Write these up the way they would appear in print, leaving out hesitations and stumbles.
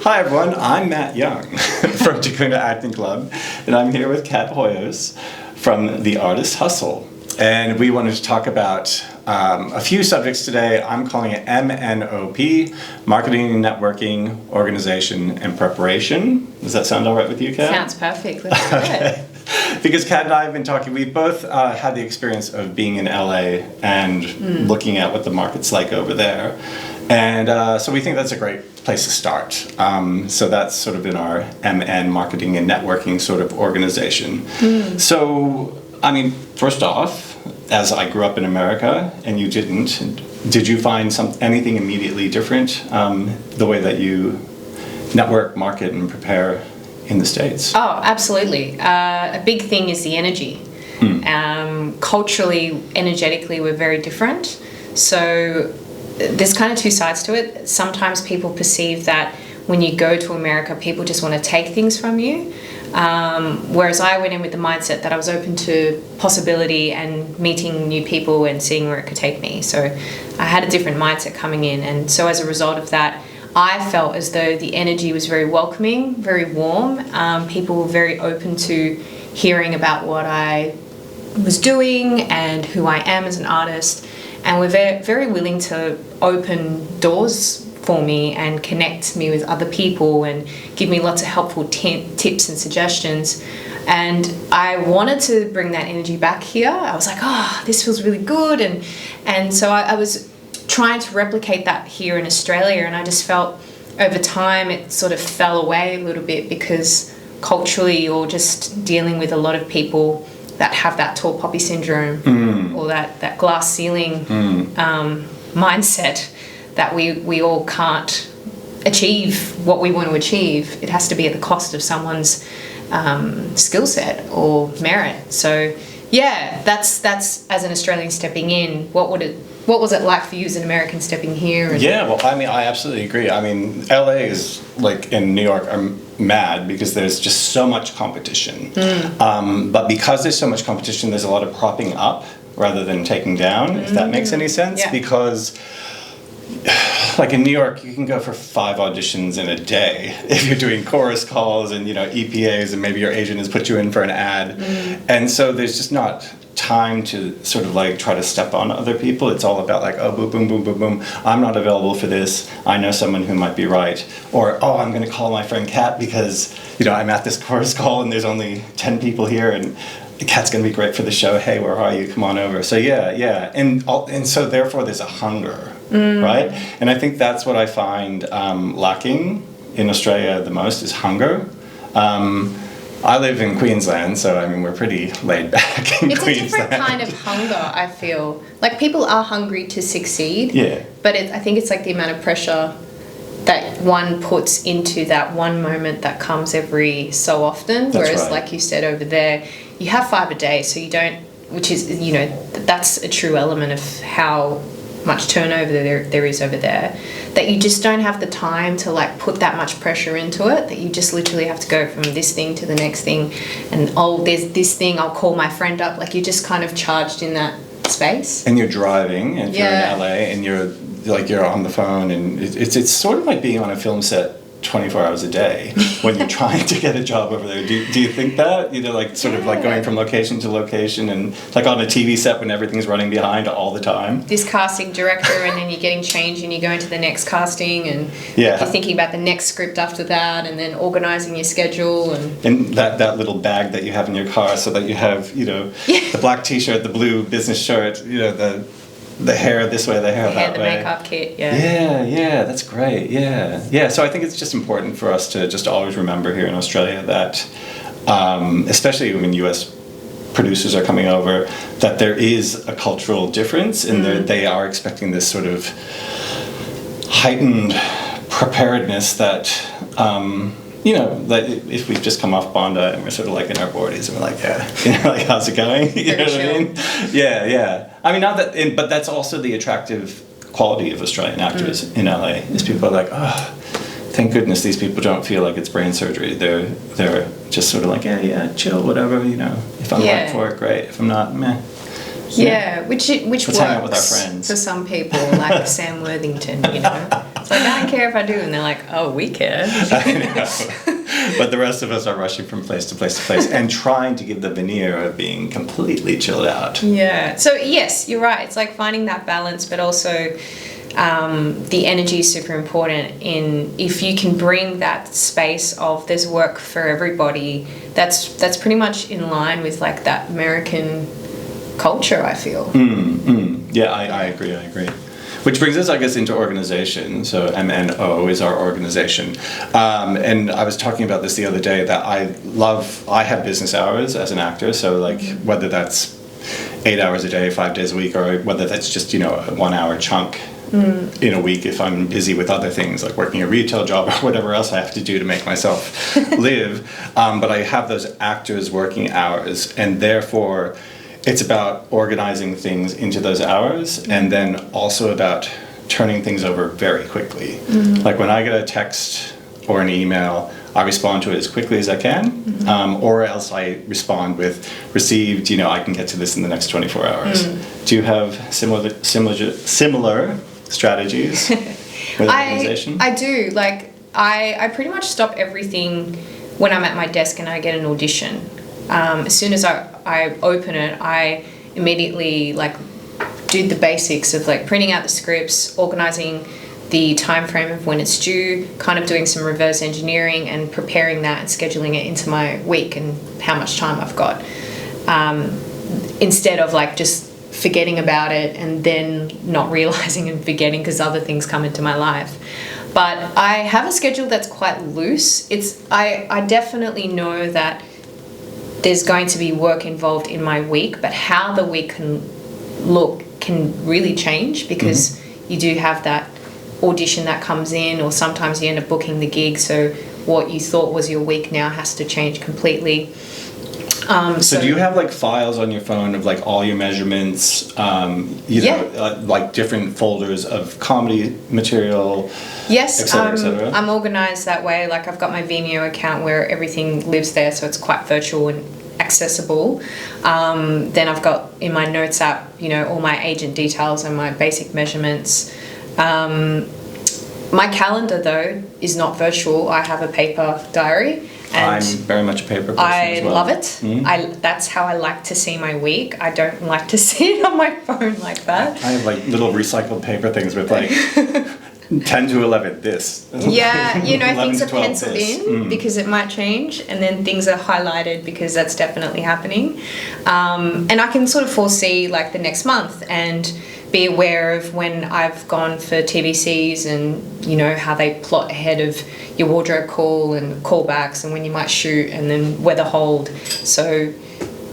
Hi everyone, I'm Matt Young from Tukuna Acting Club, and I'm here with Kat Hoyos from The Artist Hustle. And we wanted to talk about a few subjects today. I'm calling it MNOP, Marketing, Networking, Organization, and Preparation. Does that sound all right with you, Kat? Sounds perfect. Let's do it. Because Kat and I have been talking, we both had the experience of being in LA and looking at what the market's like over there. And so we think that's a great place to start. So that's sort of in our MN, Marketing and Networking sort of organization. So, I mean, first off, as I grew up in America and you didn't, did you find anything immediately different the way that you network, market, and prepare in the States? Oh, absolutely. A big thing is the energy. Culturally, energetically, we're very different. So there's kind of two sides to it. Sometimes people perceive that when you go to America, people just want to take things from you. Whereas I went in with the mindset that I was open to possibility and meeting new people and seeing where it could take me. So I had a different mindset coming in. And so as a result of that, I felt as though the energy was very welcoming, very warm. People were very open to hearing about what I was doing and who I am as an artist. And were very, very willing to open doors for me and connect me with other people and give me lots of helpful tips and suggestions. And I wanted to bring that energy back here. I was like, oh, this feels really good. And so I was trying to replicate that here in Australia, and I just felt over time it sort of fell away a little bit because culturally you're just dealing with a lot of people that have that tall poppy syndrome or that glass ceiling mindset that we all can't achieve what we want to achieve. It has to be at the cost of someone's skill set or merit. So yeah, that's as an Australian stepping in, what was it like for you as an American stepping here? Yeah, well, I mean, I absolutely agree. I mean, LA is, like, in New York, I'm mad because there's just so much competition. But because there's so much competition, there's a lot of propping up rather than taking down, if that makes any sense. Yeah. Because, like, in New York, you can go for 5 auditions in a day if you're doing chorus calls and, EPAs, and maybe your agent has put you in for an ad. And so there's just not time to sort of like try to step on other people. It's all about like, oh, boom, boom, boom, boom, boom. I'm not available for this. I know someone who might be right. Or, oh, I'm going to call my friend Kat because, I'm at this chorus call and there's only 10 people here and Kat's going to be great for the show. Hey, where are you? Come on over. So yeah. And so therefore there's a hunger, right? And I think that's what I find lacking in Australia the most is hunger. I live in Queensland, so I mean we're pretty laid back in Queensland. It's a different kind of hunger, I feel. Like people are hungry to succeed. Yeah. But I think it's like the amount of pressure that one puts into that one moment that comes every so often. That's Whereas right. Like you said over there, you have 5 a day, so you don't, which is, that's a true element of how much turnover there is over there, that you just don't have the time to like put that much pressure into it, that you just literally have to go from this thing to the next thing, and there's this thing, I'll call my friend up, like you're just kind of charged in that space. And you're driving, and if you're in LA, and you're on the phone, and it's sort of like being on a film set 24 hours a day when you're trying to get a job over there. Do you think that? Like sort of like going from location to location and like on a TV set when everything's running behind all the time. This casting director and then you're getting changed and you're going to the next casting and you're thinking about the next script after that and then organising your schedule and that little bag that you have in your car so that you have, the black t-shirt, the blue business shirt, the hair this way, the hair that the way. makeup kit, yeah. Yeah, that's great, yeah. So I think it's just important for us to just always remember here in Australia that, especially when US producers are coming over, that there is a cultural difference and they are expecting this sort of heightened preparedness that, that if we've just come off Bondi and we're sort of like in our 40s and we're like, like, how's it going? You know what I mean? Yeah. I mean, but that's also the attractive quality of Australian actors in LA, is people are like, oh, thank goodness these people don't feel like it's brain surgery. They're just sort of like, yeah, chill, whatever, If I'm right for it, great. If I'm not, meh. Yeah, which Let's works hang out with our friends. for some people, like Sam Worthington, It's like, I don't care if I do. And they're like, oh, we care. I know. But the rest of us are rushing from place to place to place and trying to give the veneer of being completely chilled out. Yeah. So, yes, you're right. It's like finding that balance, but also the energy is super important if you can bring that space of there's work for everybody, that's pretty much in line with like that American culture, I feel. Yeah, I agree. Which brings us, I guess, into organization. So MNO is our organization. And I was talking about this the other day, that I have business hours as an actor. So like whether that's 8 hours a day, 5 days a week, or whether that's just, a 1 hour chunk in a week if I'm busy with other things like working a retail job or whatever else I have to do to make myself live. But I have those actors' working hours, and therefore it's about organizing things into those hours, and then also about turning things over very quickly. Like when I get a text or an email, I respond to it as quickly as I can, or else I respond with received, I can get to this in the next 24 hours. Do you have similar strategies with organization? I do. Like, I pretty much stop everything when I'm at my desk and I get an audition. As soon as I open it, I immediately like do the basics of like printing out the scripts, organizing the time frame of when it's due, kind of doing some reverse engineering and preparing that and scheduling it into my week and how much time I've got. Instead of like just forgetting about it and then not realizing and forgetting because other things come into my life. But I have a schedule that's quite loose. I definitely know that there's going to be work involved in my week, but how the week can look can really change because you do have that audition that comes in, or sometimes you end up booking the gig, so what you thought was your week now has to change completely. So do you have like files on your phone of like all your measurements, like different folders of comedy material? Yes, et cetera, et cetera? I'm organised that way. Like I've got my Vimeo account where everything lives there, so it's quite virtual and accessible. Then I've got in my notes app, all my agent details and my basic measurements. My calendar though is not virtual. I have a paper diary. And I'm very much a paper person as well. love it. That's how I like to see my week. I don't like to see it on my phone like that. I have like little recycled paper things with like 10 to 11 this. Yeah, 11 things to are 12 penciled this. in because it might change, and then things are highlighted because that's definitely happening. And I can sort of foresee like the next month and be aware of when I've gone for TVCs and how they plot ahead of your wardrobe call and callbacks and when you might shoot and then weather hold. So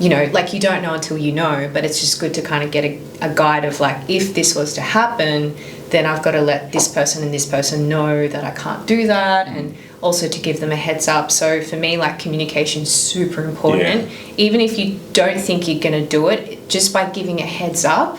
like you don't know until you know, but it's just good to kind of get a guide of like, if this was to happen, then I've got to let this person and this person know that I can't do that, and also to give them a heads up. So for me, like, communication is super important. Yeah. Even if you don't think you're going to do it, just by giving a heads up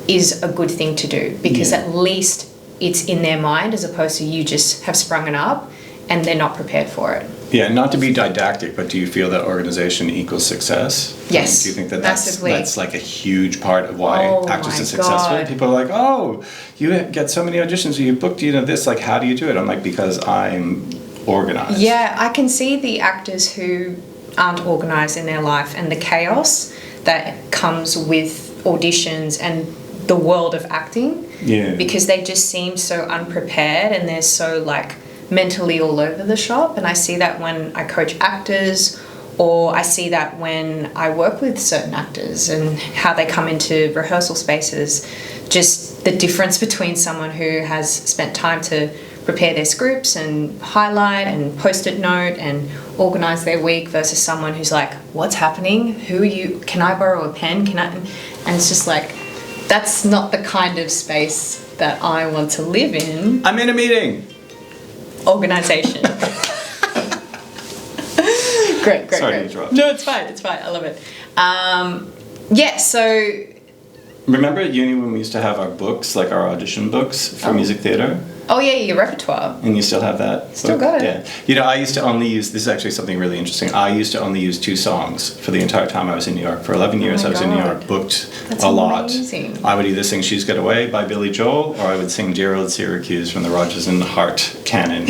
is a good thing to do, because at least it's in their mind as opposed to you just have sprung it up and they're not prepared for it. Yeah, not to be didactic, but do you feel that organization equals success? Yes, do you think that massively. that's like a huge part of why actors are successful? God. People are like, oh, you get so many auditions, you booked, this, like, how do you do it? I'm like, because I'm organized. Yeah, I can see the actors who aren't organized in their life and the chaos that comes with auditions and the world of acting. Yeah. Because they just seem so unprepared and they're so like mentally all over the shop. And I see that when I coach actors, or I see that when I work with certain actors and how they come into rehearsal spaces, just the difference between someone who has spent time to prepare their scripts and highlight and post-it note and organize their week versus someone who's like, what's happening? Who are you? Can I borrow a pen? And it's just like, that's not the kind of space that I want to live in. I'm in a meeting. Organization. Great. Sorry to interrupt. No, it's fine. I love it. So... Remember at uni when we used to have our books, like our audition books for music theater? Oh yeah, your repertoire. And you still have that? Still got it. Yeah. You know, I used to only use, this is actually something really interesting, I used to only use 2 songs for the entire time I was in New York. For 11 years I was in New York, booked a lot. Amazing. I would either sing She's Got Away by Billy Joel, or I would sing Dear Old Syracuse from the Rodgers and Hart canon.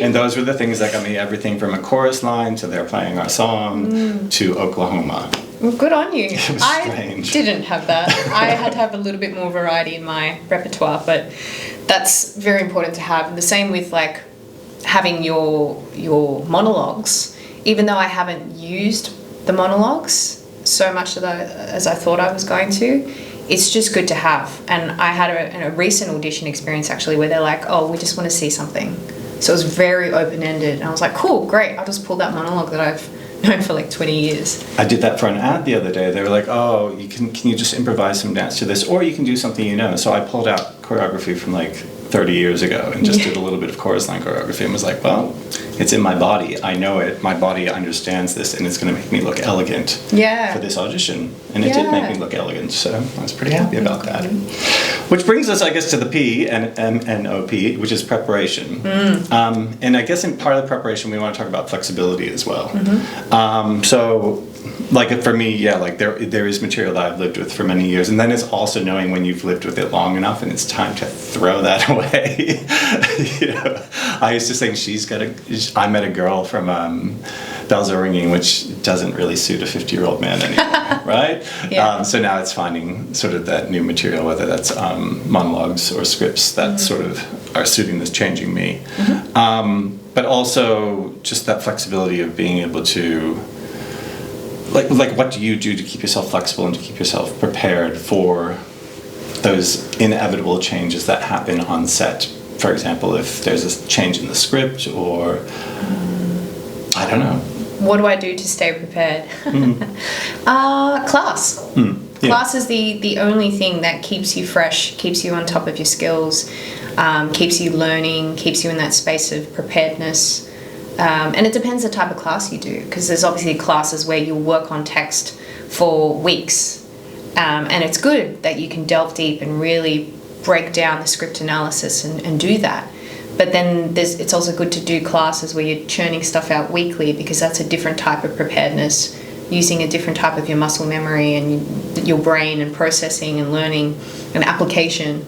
And those were the things that got me everything from a chorus line to They're Playing Our Song to Oklahoma. Well, good on you. It was I strange. didn't have that. I had to have a little bit more variety in my repertoire, but that's very important to have. And the same with like having your monologues. Even though I haven't used the monologues so much as I thought I was going to, it's just good to have. And I had a recent audition experience actually where they're like, oh, we just want to see something. So it was very open-ended. And I was like, cool, great. I'll just pull that monologue that I've known for like 20 years. I did that for an ad the other day. They were like, oh, can you just improvise some dance to this? Or you can do something you know. So I pulled out choreography from like 30 years ago and just did a little bit of chorus line choreography and was like, well, it's in my body. I know it. My body understands this and it's going to make me look elegant for this audition. And it did make me look elegant. So I was pretty happy about that. Which brings us, I guess, to the P and MNOP, which is preparation. And I guess in part of the preparation, we want to talk about flexibility as well. So, like for me, yeah, like there is material that I've lived with for many years, and then it's also knowing when you've lived with it long enough, and it's time to throw that away. You know, I used to sing I met a girl from Bells Are Ringing, which doesn't really suit a 50-year-old man anymore, right? So now it's finding sort of that new material, whether that's monologues or scripts that sort of are suiting this changing me. But also just that flexibility of being able to, like what do you do to keep yourself flexible and to keep yourself prepared for those inevitable changes that happen on set? For example, if there's a change in the script or, I don't know. What do I do to stay prepared? Class. Class is the only thing that keeps you fresh, keeps you on top of your skills, keeps you learning, keeps you in that space of preparedness. And it depends the type of class you do, because there's obviously classes where you'll work on text for weeks. And it's good that you can delve deep and really break down the script analysis and do that. But then it's also good to do classes where you're churning stuff out weekly, because that's a different type of preparedness, using a different type of your muscle memory and your brain and processing and learning and application.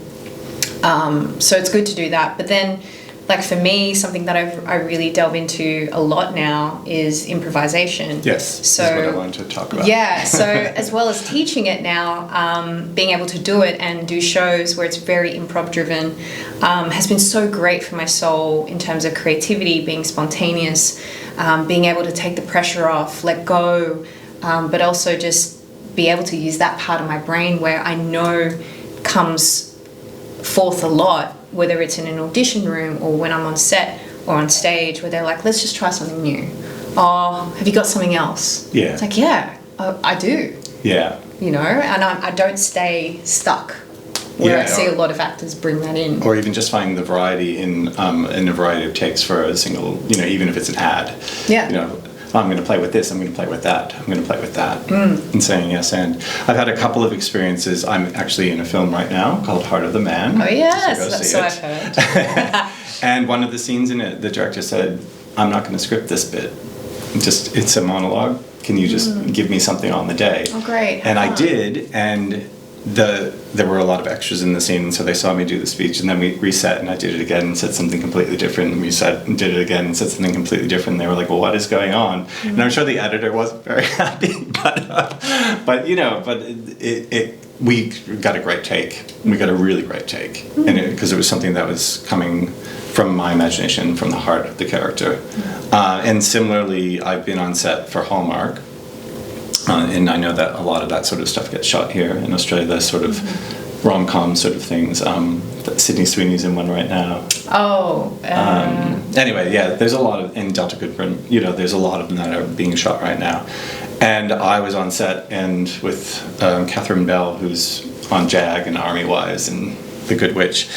So it's good to do that. But then, like for me, something that I really delve into a lot now is improvisation. Yes, so that's what I wanted to talk about. Yeah, so as well as teaching it now, being able to do it and do shows where it's very improv driven has been so great for my soul in terms of creativity, being spontaneous, being able to take the pressure off, let go, but also just be able to use that part of my brain where I know comes forth a lot, whether it's in an audition room or when I'm on set or on stage, where they're like, let's just try something new. Oh, have you got something else? Yeah. It's like, yeah, I do. Yeah. You know, and I don't stay stuck, where I see a lot of actors bring that in. Or even just finding the variety in a variety of takes for a single, you know, even if it's an ad. Yeah. You know, I'm going to play with this, I'm going to play with that, I'm going to play with that, and saying yes. And I've had a couple of experiences. I'm actually in a film right now called Heart of the Man. Oh yes, so I've heard. And one of the scenes in it, the director said, I'm not going to script this bit. It's a monologue. Can you just give me something on the day? Oh great. And I did, and there were a lot of extras in the scene, so they saw me do the speech, and then we reset, and I did it again and said something completely different, and we reset and did it again and said something completely different. And they were like, well, what is going on? And I'm sure the editor wasn't very happy, but you know, we got a great take. We got a really great take, and because it was something that was coming from my imagination, from the heart of the character. And similarly, I've been on set for Hallmark. And I know that a lot of that sort of stuff gets shot here in Australia, the sort of rom-com sort of things. Sydney Sweeney's in one right now. Oh. Anyway, yeah, there's a lot of, in Delta Goodburn, you know, there's a lot of them that are being shot right now. And I was on set and with Catherine Bell, who's on JAG and Army Wise and The Good Witch.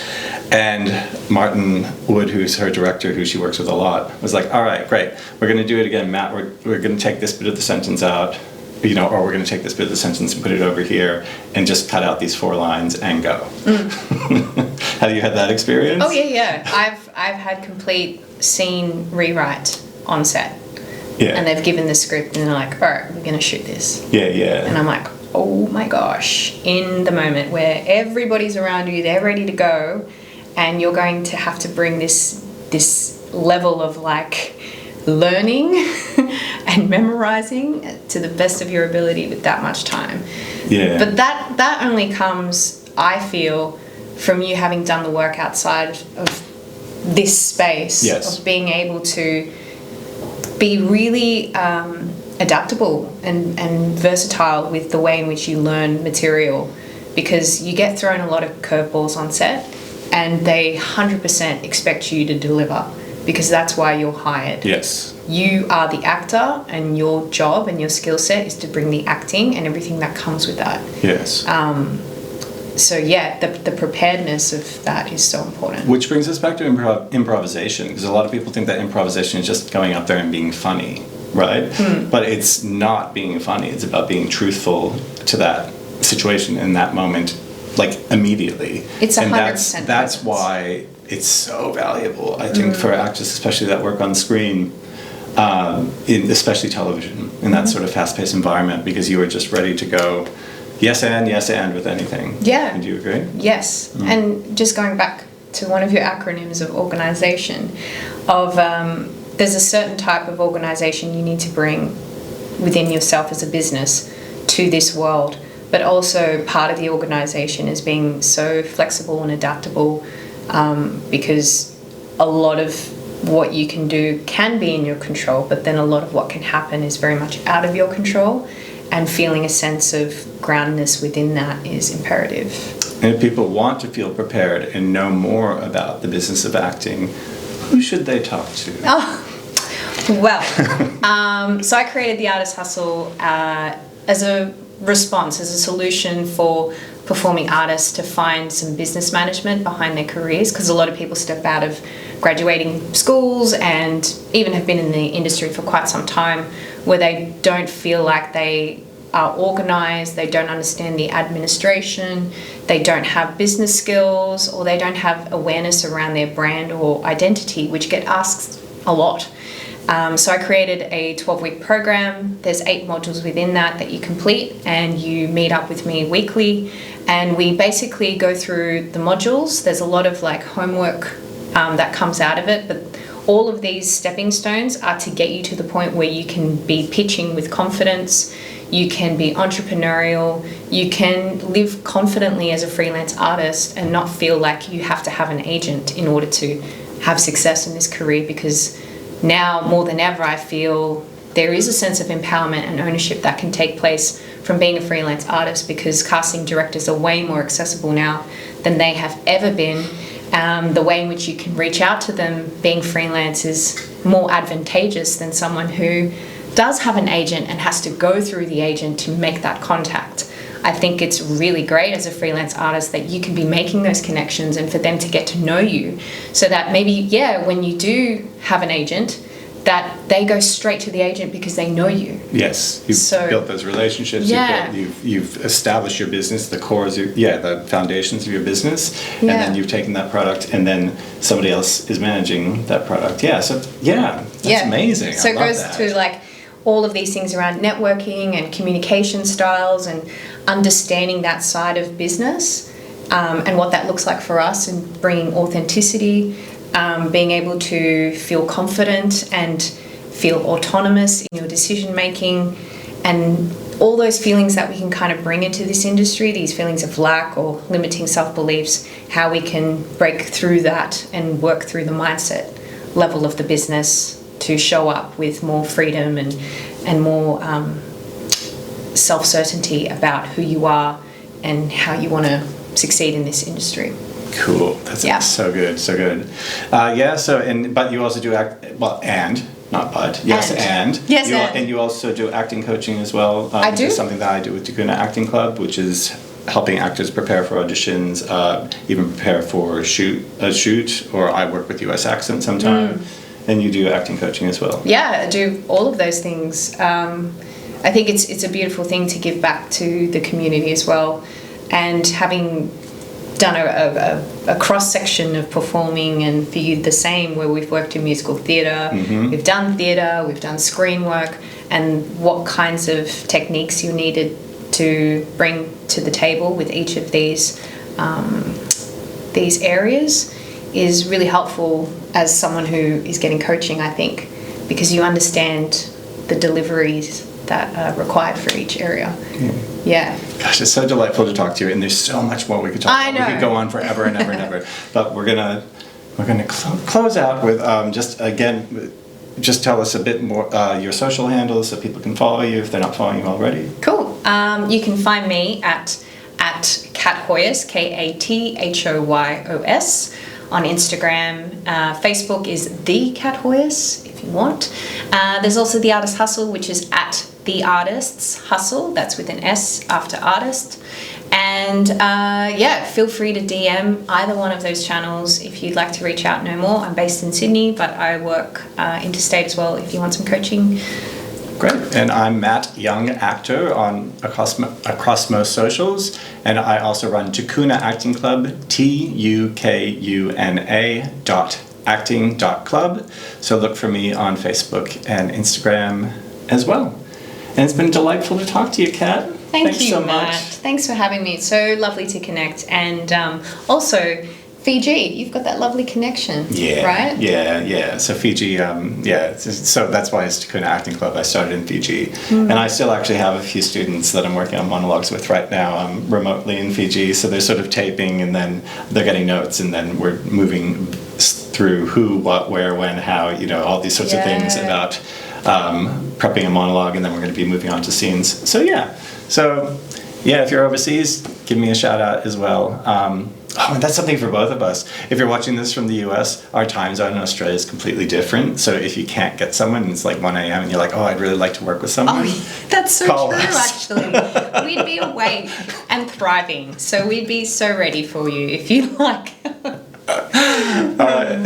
And Martin Wood, who's her director, who she works with a lot, was like, all right, great. We're going to do it again, Matt. We're going to take this bit of the sentence out. or we're going to take this bit of the sentence and put it over here and just cut out these 4 lines and go. Have you had that experience? Oh yeah. I've had complete scene rewrite on set. Yeah. And they've given the script and they're like, all right, we're going to shoot this. Yeah. And I'm like, oh my gosh, in the moment where everybody's around you, they're ready to go, and you're going to have to bring this level of like learning and memorizing to the best of your ability with that much time. Yeah. But that only comes, I feel, from you having done the work outside of this space. Yes. Of being able to be really adaptable and versatile with the way in which you learn material, because you get thrown a lot of curveballs on set and they 100% expect you to deliver, because that's why you're hired. Yes. You are the actor, and your job and your skill set is to bring the acting and everything that comes with that. Yes. So yeah, the preparedness of that is so important. Which brings us back to improvisation, because a lot of people think that improvisation is just going up there and being funny, right? But it's not being funny. It's about being truthful to that situation in that moment, like immediately. It's 100%. And that's why it's so valuable, I think, for actors, especially that work on screen, especially television, in that sort of fast-paced environment, because you are just ready to go. Yes and with anything. Yeah. Do you agree? Yes. And just going back to one of your acronyms of organisation, there's a certain type of organisation you need to bring within yourself as a business to this world, but also part of the organisation is being so flexible and adaptable, because a lot of what you can do can be in your control, but then a lot of what can happen is very much out of your control. And feeling a sense of groundedness within that is imperative. And if people want to feel prepared and know more about the business of acting, who should they talk to? So I created the Artist Hustle as a response, as a solution for performing artists to find some business management behind their careers, because a lot of people step out of graduating schools and even have been in the industry for quite some time, where they don't feel like they are organised, they don't understand the administration, they don't have business skills, or they don't have awareness around their brand or identity, which get asked a lot. So I created a 12-week program. There's 8 modules within that you complete, and you meet up with me weekly, and we basically go through the modules. There's a lot of like homework that comes out of it, but all of these stepping stones are to get you to the point where you can be pitching with confidence, you can be entrepreneurial, you can live confidently as a freelance artist and not feel like you have to have an agent in order to have success in this career, because now more than ever I feel there is a sense of empowerment and ownership that can take place from being a freelance artist, because casting directors are way more accessible now than they have ever been. The way in which you can reach out to them being freelance is more advantageous than someone who does have an agent and has to go through the agent to make that contact. I think it's really great as a freelance artist that you can be making those connections and for them to get to know you, so that maybe, when you do have an agent, that they go straight to the agent because they know you. Yes, you've built those relationships. Yeah. You've established your business, the cores, the foundations of your business, and then you've taken that product, and then somebody else is managing that product. That's amazing. So I love it goes that. to like all of these things around networking and communication styles and understanding that side of business, and what that looks like for us, and bringing authenticity. Being able to feel confident and feel autonomous in your decision making, and all those feelings that we can kind of bring into this industry, these feelings of lack or limiting self-beliefs, how we can break through that and work through the mindset level of the business to show up with more freedom and more self-certainty about who you are and how you want to succeed in this industry. Cool. That's so good. So good. But you also do and you also do acting coaching as well. I do. Which is something that I do with Tukuna Acting Club, which is helping actors prepare for auditions, even prepare for a shoot, or I work with US Accent sometimes. And you do acting coaching as well. Yeah, I do all of those things. I think it's a beautiful thing to give back to the community as well. And having done a cross-section of performing, and for you the same, where we've worked in musical theatre, we've done theatre, we've done screen work, and what kinds of techniques you needed to bring to the table with each of these areas is really helpful as someone who is getting coaching, I think, because you understand the deliveries that are required for each area. Yeah. Gosh, it's so delightful to talk to you, and there's so much more we could talk about. I know. We could go on forever and ever and ever. But we're gonna close out with just tell us a bit more your social handles so people can follow you if they're not following you already. Cool. You can find me at Kat Hoyos, KATHOYOS, on Instagram. Facebook is the Kat Hoyos if you want. There's also The Artist Hustle, which is at The Artists Hustle. That's with an S after artist. And feel free to DM either one of those channels if you'd like to reach out no more. I'm based in Sydney, but I work interstate as well if you want some coaching. Great. And I'm Matt Young, actor across most socials. And I also run Tukuna Acting Club, TUKUNA.acting.club. So look for me on Facebook and Instagram as well. And it's been delightful to talk to you, Kat. Thanks you, so Matt. much. Thanks for having me. It's so lovely to connect. And also, Fiji, you've got that lovely connection, right? Yeah. So Fiji, so that's why it's Tukuna Acting Club. I started in Fiji. And I still actually have a few students that I'm working on monologues with right now remotely in Fiji. So they're sort of taping, and then they're getting notes, and then we're moving through who, what, where, when, how, all these sorts of things about prepping a monologue, and then we're going to be moving on to scenes. So if you're overseas, give me a shout out as well. And that's something for both of us. If you're watching this from the US, our time zone in Australia is completely different. So if you can't get someone, and it's like 1 a.m. and you're like, I'd really like to work with someone. Oh, that's so Call true, us. actually. We'd be awake and thriving. So we'd be so ready for you if you like. All right.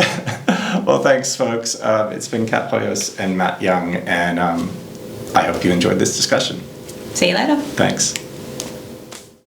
Well, thanks, folks. It's been Kat Hoyos and Matt Young, and I hope you enjoyed this discussion. See you later. Thanks.